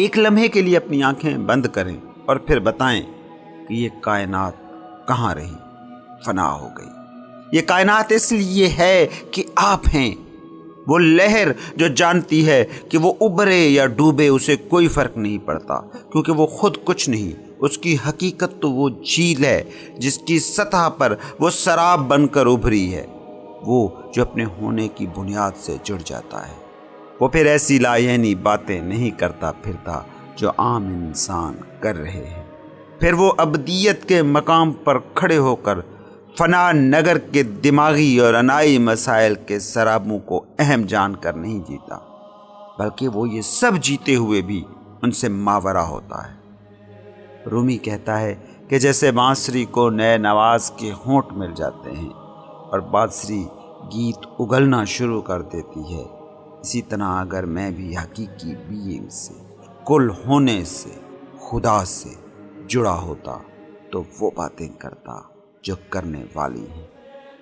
ایک لمحے کے لیے اپنی آنکھیں بند کریں اور پھر بتائیں کہ یہ کائنات کہاں رہی، فنا ہو گئی۔ یہ کائنات اس لیے ہے کہ آپ ہیں، وہ لہر جو جانتی ہے کہ وہ ابھرے یا ڈوبے اسے کوئی فرق نہیں پڑتا، کیونکہ وہ خود کچھ نہیں، اس کی حقیقت تو وہ جھیل ہے جس کی سطح پر وہ سراب بن کر ابھری ہے، وہ جو اپنے ہونے کی بنیاد سے جڑ جاتا ہے۔ وہ پھر ایسی لایعنی باتیں نہیں کرتا پھرتا جو عام انسان کر رہے ہیں۔ پھر وہ ابدیت کے مقام پر کھڑے ہو کر فنا نگر کے دماغی اور عنائی مسائل کے سرابوں کو اہم جان کر نہیں جیتا، بلکہ وہ یہ سب جیتے ہوئے بھی ان سے ماورا ہوتا ہے۔ رومی کہتا ہے کہ جیسے بانسری کو نئے نواز کے ہونٹ مل جاتے ہیں اور بانسری گیت اگلنا شروع کر دیتی ہے، اسی طرح اگر میں بھی حقیقی بینگ سے، کل ہونے سے، خدا سے جڑا ہوتا تو وہ باتیں کرتا جو کرنے والی ہیں۔